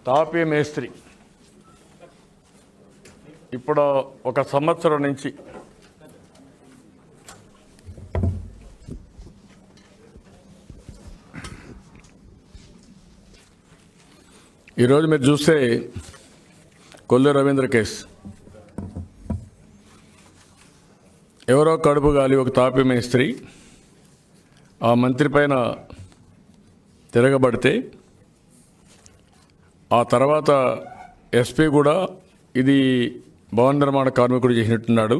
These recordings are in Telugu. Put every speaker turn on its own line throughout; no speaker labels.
తాపీ మేస్త్రి ఇప్పుడు ఒక సంవత్సరం నుంచి ఈరోజు మీరు చూస్తే కొల్లు రవీంద్ర కేసు, ఎవరో కడుపు గాలి ఒక తాపీ మేస్త్రి ఆ మంత్రి పైన తిరగబడితే ఆ తర్వాత ఎస్పీ కూడా ఇది భవన నిర్మాణ కార్మికుడు చేసినట్టున్నాడు,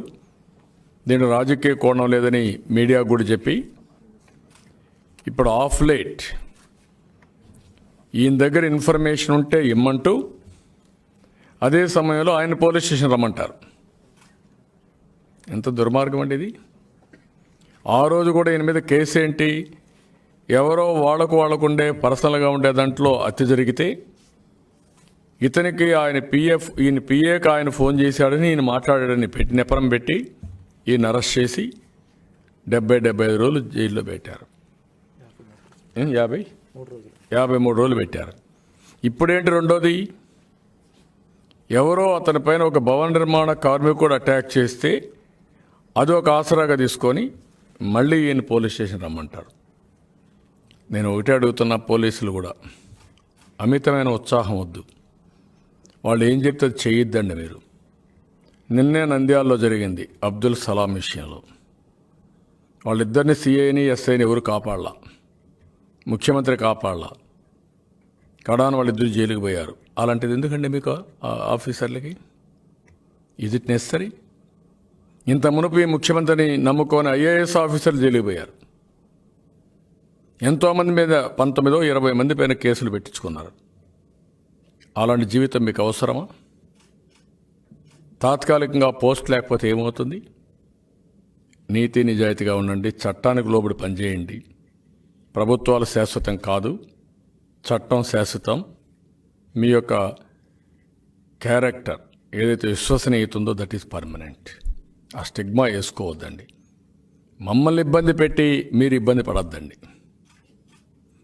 దీంట్లో రాజకీయ కోణం లేదని మీడియాకు కూడా చెప్పి ఇప్పుడు ఆఫ్ లేట్ ఈయన దగ్గర ఇన్ఫర్మేషన్ ఉంటే ఇమ్మంటూ అదే సమయంలో ఆయన పోలీస్ స్టేషన్ రమ్మంటారు. ఎంత దుర్మార్గం అండి ఇది. ఆ రోజు కూడా ఈయన మీద కేసు ఏంటి, ఎవరో వాళ్ళకుండే పర్సనల్గా ఉండే దాంట్లో హత్య జరిగితే ఇతనికి ఈయన పిఏకి ఆయన ఫోన్ చేశాడని ఈయన మాట్లాడాడని పెట్టి నెపరం పెట్టి ఈయన అరెస్ట్ చేసి 75 రోజులు జైల్లో పెట్టారు. 53 రోజులు పెట్టారు. ఇప్పుడేంటి రెండోది, ఎవరో అతని పైన ఒక భవన నిర్మాణ కార్మికుడు అటాక్ చేస్తే అది ఒక ఆసరాగా తీసుకొని మళ్ళీ ఈయన పోలీస్ స్టేషన్ రమ్మంటారు. నేను ఒకటే అడుగుతున్న పోలీసులు కూడా, అమితమైన ఉత్సాహం వద్దు, వాళ్ళు ఏం చెప్తే అది చేయొద్దండి మీరు. నిన్నే నంద్యాలలో జరిగింది అబ్దుల్ సలాం విషయంలో, వాళ్ళిద్దరిని సిఐని ఎస్ఐని ఎవరు కాపాడలా, ముఖ్యమంత్రి కాపాడలా, కడాన వాళ్ళిద్దరు జైలుకి పోయారు. అలాంటిది ఎందుకండి మీకు ఆఫీసర్లకి? Is it necessary? ఇంత మునుపు ఈ ముఖ్యమంత్రిని నమ్ముకొని ఐఏఎస్ ఆఫీసర్లు జైలుకి పోయారు. ఎంతోమంది మీద 19-20 మంది పైన కేసులు పెట్టించుకున్నారు. అలాంటి జీవితం మీకు అవసరమా? తాత్కాలికంగా పోస్ట్ లేకపోతే ఏమవుతుంది? నీతి నిజాయితీగా ఉండండి, చట్టానికి లోబడి పనిచేయండి. ప్రభుత్వాలు శాశ్వతం కాదు, చట్టం శాశ్వతం. మీ యొక్క క్యారెక్టర్ ఏదైతే విశ్వసనీయత ఉందో దట్ ఈస్ పర్మనెంట్. ఆ స్టిగ్మా వేసుకోవద్దండి. మమ్మల్ని ఇబ్బంది పెట్టి మీరు ఇబ్బంది పడద్దండి.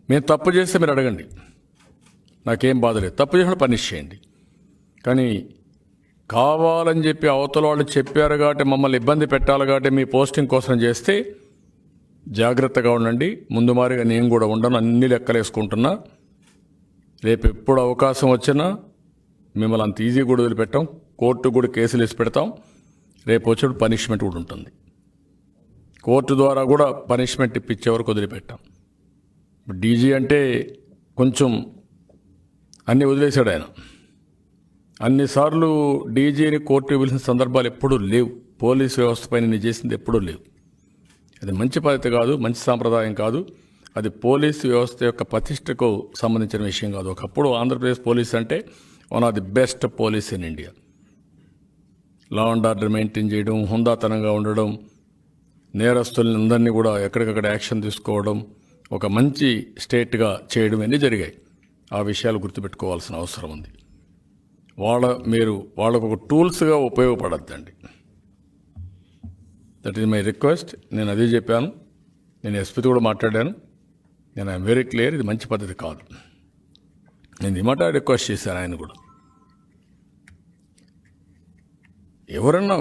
మేము తప్పు చేస్తే మీరు అడగండి, నాకేం బాధ లేదు, తప్పు చేసిన పనిష్ చేయండి. కానీ కావాలని చెప్పి అవతల వాళ్ళు చెప్పారు కాబట్టి మమ్మల్ని ఇబ్బంది పెట్టాలి కాబట్టి మీ పోస్టింగ్ కోసం చేస్తే జాగ్రత్తగా ఉండండి. ముందు మారిగా నేను కూడా ఉండను, అన్ని లెక్కలేసుకుంటున్నా. రేపు ఎప్పుడు అవకాశం వచ్చినా మిమ్మల్ని అంత ఈజీ కూడా వదిలిపెట్టాం, కోర్టు కూడా కేసులు వేసి పెడతాం. రేపు వచ్చేప్పుడు పనిష్మెంట్ కూడా ఉంటుంది. కోర్టు ద్వారా కూడా పనిష్మెంట్ ఇప్పించే వరకు వదిలిపెట్టాం. డీజీ అంటే కొంచెం అన్నీ వదిలేశాడు ఆయన. అన్నిసార్లు డీజీని కోర్టు పిలిచిన సందర్భాలు ఎప్పుడూ లేవు. పోలీసు వ్యవస్థ పైన నేను చేసింది ఎప్పుడూ లేవు. అది మంచి పద్ధతి కాదు, మంచి సాంప్రదాయం కాదు. అది పోలీసు వ్యవస్థ యొక్క ప్రతిష్టకు సంబంధించిన విషయం కాదు. ఒకప్పుడు ఆంధ్రప్రదేశ్ పోలీస్ అంటే one of the best police in India. Law and order maintain చేయడం, హుందాతనంగా ఉండడం, నేరస్తుల్ని అందరినీ కూడా ఎక్కడికక్కడ యాక్షన్ తీసుకోవడం, ఒక మంచి స్టేట్గా చేయడం అన్నీ జరిగాయి. ఆ విషయాలు గుర్తుపెట్టుకోవాల్సిన అవసరం ఉంది. వాళ్ళకు ఒక టూల్స్గా ఉపయోగపడద్దండి. That is my request. నేను అదే చెప్పాను, నేను ఎస్పీతో కూడా మాట్లాడాను. నేను ఐఎమ్ వెరీ క్లియర్, ఇది మంచి పద్ధతి కాదు. నేను ఈ మాట రిక్వెస్ట్ చేశాను ఆయన కూడా. ఎవరన్నా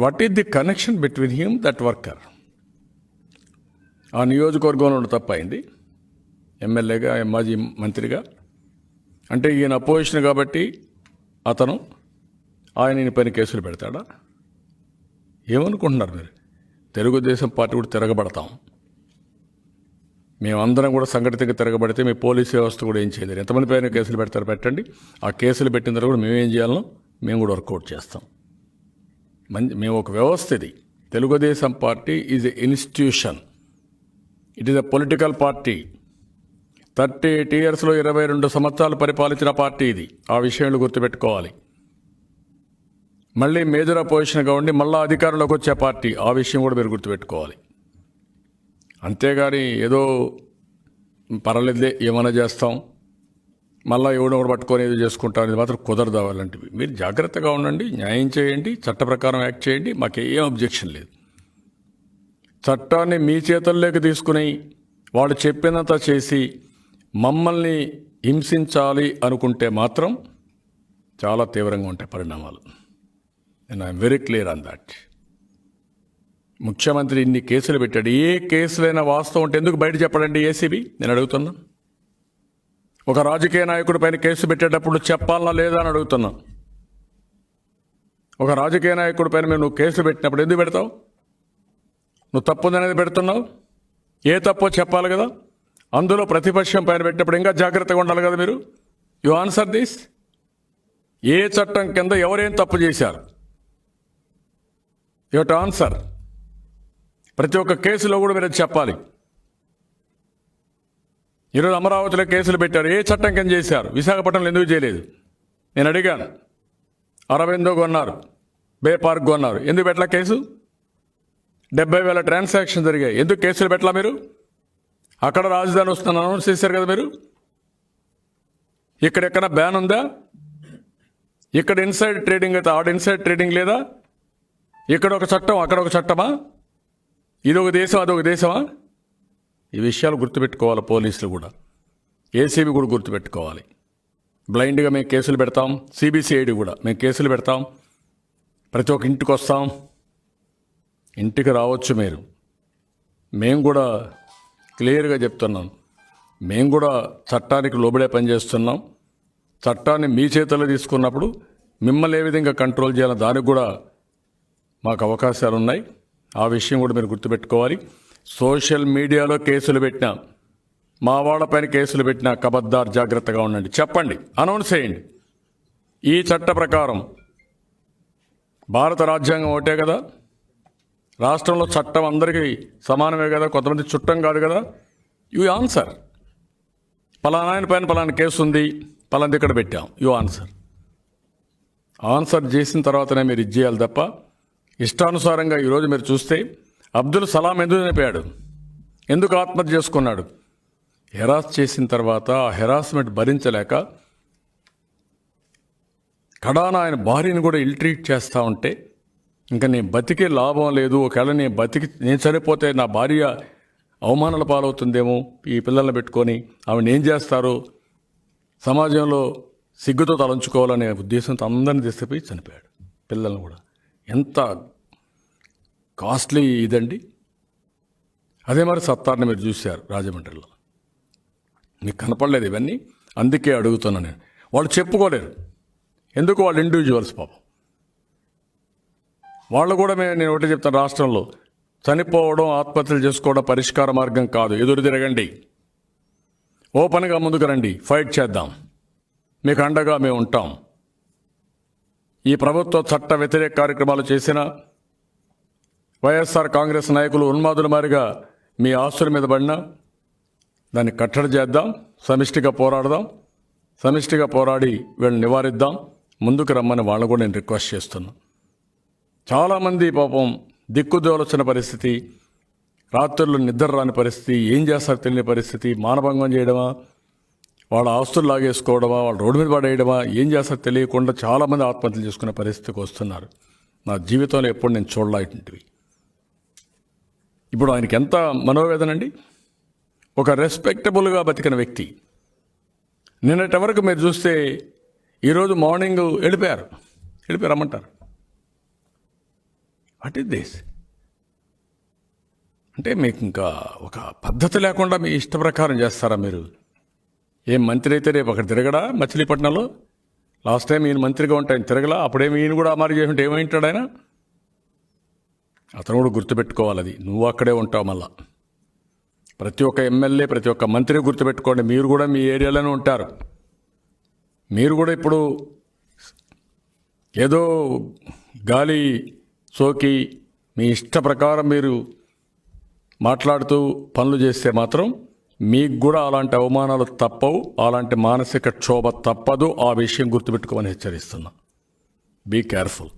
what is the connection between him that worker? ఆ నియోజకవర్గంలో ఉన్న తప్పైంది, ఎమ్మెల్యేగా మాజీ మంత్రిగా అంటే ఈయన అపోజిషన్ కాబట్టి అతను ఆయన పైన కేసులు పెడతాడా? ఏమనుకుంటున్నారు మీరు? తెలుగుదేశం పార్టీ కూడా తిరగబడతాం. మేమందరం కూడా సంఘటితంగా తిరగబడితే మీ పోలీసు వ్యవస్థ కూడా ఏం చేయలేరు. ఎంతమంది పైన కేసులు పెడతారు పెట్టండి. ఆ కేసులు పెట్టిన తర్వాత కూడా మేమేం చేయాలనో మేము కూడా వర్కౌట్ చేస్తాం. మేము ఒక వ్యవస్థ. ఇది Telugu Desam party is a institution, it is a political party. 38 yearsలో 22 సంవత్సరాలు పరిపాలించిన పార్టీ ఇది. ఆ విషయంలో గుర్తుపెట్టుకోవాలి. మళ్ళీ మేజర్ అపోజిషన్గా ఉండి మళ్ళీ అధికారంలోకి వచ్చే పార్టీ, ఆ విషయం కూడా మీరు గుర్తుపెట్టుకోవాలి. అంతేగాని ఏదో పర్వాలేదులే ఏమైనా చేస్తాం, మళ్ళీ ఎవడో ఒకటి పట్టుకొని ఏదో చేసుకుంటాం అనేది మాత్రం కుదరదు. అలాంటివి మీరు జాగ్రత్తగా ఉండండి, న్యాయం చేయండి, చట్ట ప్రకారం యాక్ట్ చేయండి. మాకేం అబ్జెక్షన్ లేదు. చట్టాన్ని మీ చేతుల్లోకి తీసుకుని వాళ్ళు చెప్పినంత చేసి మమ్మల్ని హింసించాలి అనుకుంటే మాత్రం చాలా తీవ్రంగా ఉంటాయి పరిణామాలు. నేను I'm very clear on that. ముఖ్యమంత్రి ఇన్ని కేసులు పెట్టాడు. ఏ కేసులైనా వాస్తవం ఉంటే ఎందుకు బయట చెప్పడండి ఏసీబీ? నేను అడుగుతున్నా. ఒక రాజకీయ నాయకుడి పైన కేసు పెట్టేటప్పుడు చెప్పాలనా లేదా అని అడుగుతున్నా. ఒక రాజకీయ నాయకుడి పైన నువ్వు కేసు పెట్టినప్పుడు ఎందుకు పెడతావు? నువ్వు తప్పుందనేది పెడుతున్నావు. ఏ తప్పో చెప్పాలి కదా. అందులో ప్రతిపక్షం పైన పెట్టినప్పుడు ఇంకా జాగ్రత్తగా ఉండాలి కదా మీరు. You answer this. ఏ చట్టం కింద ఎవరేం తప్పు చేశారు? You have to answer. ప్రతి ఒక్క కేసులో కూడా మీరు చెప్పాలి. ఈరోజు అమరావతిలో కేసులు పెట్టారు. ఏ చట్టం కింద చేశారు? విశాఖపట్నంలో ఎందుకు చేయలేదు? నేను అడిగాను. అరవిందో కొన్నారు, బే పార్క్ కొన్నారు, ఎందుకు పెట్టలా కేసు? 70,000 ట్రాన్సాక్షన్ జరిగాయి, ఎందుకు కేసులు పెట్టలా మీరు? అక్కడ రాజధాని వస్తుందని అనౌన్స్ చేశారు కదా మీరు. ఇక్కడెక్కడ బ్యాన్ ఉందా? ఇక్కడ ఇన్సైడ్ ట్రేడింగ్ అయితే ఆడ ఇన్సైడ్ ట్రేడింగ్ లేదా? ఇక్కడ ఒక చట్టం అక్కడ ఒక చట్టమా? ఇదొక దేశం అదొక దేశమా? ఈ విషయాలు గుర్తుపెట్టుకోవాలి. పోలీసులు కూడా, ఏసీబీ కూడా గుర్తుపెట్టుకోవాలి. బ్లైండ్గా మేము కేసులు పెడతాం. సిబిసిఐడి కూడా మేము కేసులు పెడతాం. ప్రతి ఒక్క ఇంటికి వస్తాం. ఇంటికి రావచ్చు మీరు. మేము కూడా క్లియర్గా చెప్తున్నాం. మేము కూడా చట్టానికి లోబడే పనిచేస్తున్నాం. చట్టాన్ని మీ చేతుల్లో తీసుకున్నప్పుడు మిమ్మల్ని ఏ విధంగా కంట్రోల్ చేయాలో దానికి కూడా మాకు అవకాశాలు ఉన్నాయి. ఆ విషయం కూడా మీరు గుర్తుపెట్టుకోవాలి. సోషల్ మీడియాలో కేసులు పెట్టినా, మా వాళ్ళపైన కేసులు పెట్టినా కబద్దార్ జాగ్రత్తగా ఉండండి. చెప్పండి, అనౌన్స్ చేయండి. ఈ చట్ట ప్రకారం భారత రాజ్యాంగం ఒకటే కదా. రాష్ట్రంలో చట్టం అందరికీ సమానమే కదా. కొంతమంది చుట్టం కాదు కదా. You answer. పలానా ఆయన పైన పలానా కేసు ఉంది, పలాంది ఇక్కడ పెట్టాం. You answer. ఆన్సర్ చేసిన తర్వాతనే మీరు ఇది చేయాలి తప్ప ఇష్టానుసారంగా. ఈరోజు మీరు చూస్తే అబ్దుల్ సలాం ఎందుకు చనిపోయాడు? ఎందుకు ఆత్మహత్య చేసుకున్నాడు? హెరాస్ చేసిన తర్వాత ఆ హెరాస్మెంట్ భరించలేక కడాన ఆయన భార్యను కూడా ఇల్ ట్రీట్ చేస్తూ ఉంటే, ఇంకా నేను బతికే లాభం లేదు, ఒకవేళ నేను చనిపోతే నా భార్య అవమానాల పాలవుతుందేమో, ఈ పిల్లల్ని పెట్టుకొని ఆవిడ ఏం చేస్తారో, సమాజంలో సిగ్గుతో తలంచుకోవాలనే ఉద్దేశంతో అందరిని తీసుకుపోయి చనిపోయాడు. పిల్లల్ని కూడా. ఎంత కాస్ట్లీ ఇదండి. అదే మరి సత్తార్ని మీరు చూశారు రాజమండ్రిలో. మీకు కనపడలేదు ఇవన్నీ. అందుకే అడుగుతున్నా నేను. వాళ్ళు చెప్పుకోలేరు. ఎందుకు? వాళ్ళు ఇండివిజువల్స్ పాపం. వాళ్ళు కూడా నేను ఒకటి చెప్తాను, రాష్ట్రంలో చనిపోవడం, ఆత్మహత్యలు చేసుకోవడం పరిష్కార మార్గం కాదు. ఎదురు తిరగండి, ఓపెన్గా ముందుకు రండి, ఫైట్ చేద్దాం. మీకు అండగా మేము ఉంటాం. ఈ ప్రభుత్వ చట్ట వ్యతిరేక కార్యక్రమాలు చేసిన వైఎస్ఆర్ కాంగ్రెస్ నాయకులు ఉన్మాదుల మారిగా మీ ఆస్తుల మీద పడినా దాన్ని కట్టడి చేద్దాం. సమిష్టిగా పోరాడదాం. సమిష్టిగా పోరాడి వీళ్ళని నివారిద్దాం. ముందుకు రమ్మని వాళ్ళని కూడా నేను రిక్వెస్ట్ చేస్తున్నాను. చాలామంది పాపం దిక్కుదోలొచ్చిన పరిస్థితి, రాత్రులు నిద్ర రాని పరిస్థితి, ఏం చేస్తారో తెలియని పరిస్థితి, మానభంగం చేయడమా, వాళ్ళ ఆస్తులు లాగేసుకోవడమా, వాళ్ళ రోడ్డు మీద పడేయడమా, ఏం చేస్తారో తెలియకుండా చాలామంది ఆత్మహత్యలు చేసుకునే పరిస్థితికి వస్తున్నారు. నా జీవితంలో ఎప్పుడు నేను చూడలేటివి. ఇప్పుడు ఆయనకి ఎంత మనోవేదనండి. ఒక రెస్పెక్టబుల్గా బతికిన వ్యక్తి నిన్నటి వరకు మీరు చూస్తే ఈరోజు మార్నింగ్ వెళ్ళిపోయారు రమ్మంటారు. What is this? అంటే మీకు ఇంకా ఒక పద్ధతి లేకుండా మీ ఇష్ట ప్రకారం చేస్తారా మీరు? ఏం మంత్రి అయితే రేపు అక్కడ తిరగడా? మచిలీపట్నంలో లాస్ట్ టైం ఈయన మంత్రిగా ఉంటే ఆయన తిరగలా? అప్పుడేమి ఈయన కూడా అమలు చేసి ఉంటే ఏమైంటాడు ఆయన? అతను కూడా గుర్తుపెట్టుకోవాలి. అది నువ్వు అక్కడే ఉంటావు. మళ్ళా ప్రతి ఒక్క ఎమ్మెల్యే, ప్రతి ఒక్క మంత్రి గుర్తుపెట్టుకోండి. మీరు కూడా మీ ఏరియాలోనే ఉంటారు. మీరు కూడా ఇప్పుడు ఏదో గాలి సోకి మీ ఇష్ట ప్రకారం మీరు మాట్లాడుతూ పనులు చేస్తే మాత్రం మీకు కూడా అలాంటి అవమానాలు తప్పవు, అలాంటి మానసిక క్షోభ తప్పదు. ఆ విషయం గుర్తుపెట్టుకోమని హెచ్చరిస్తున్నా. Be careful.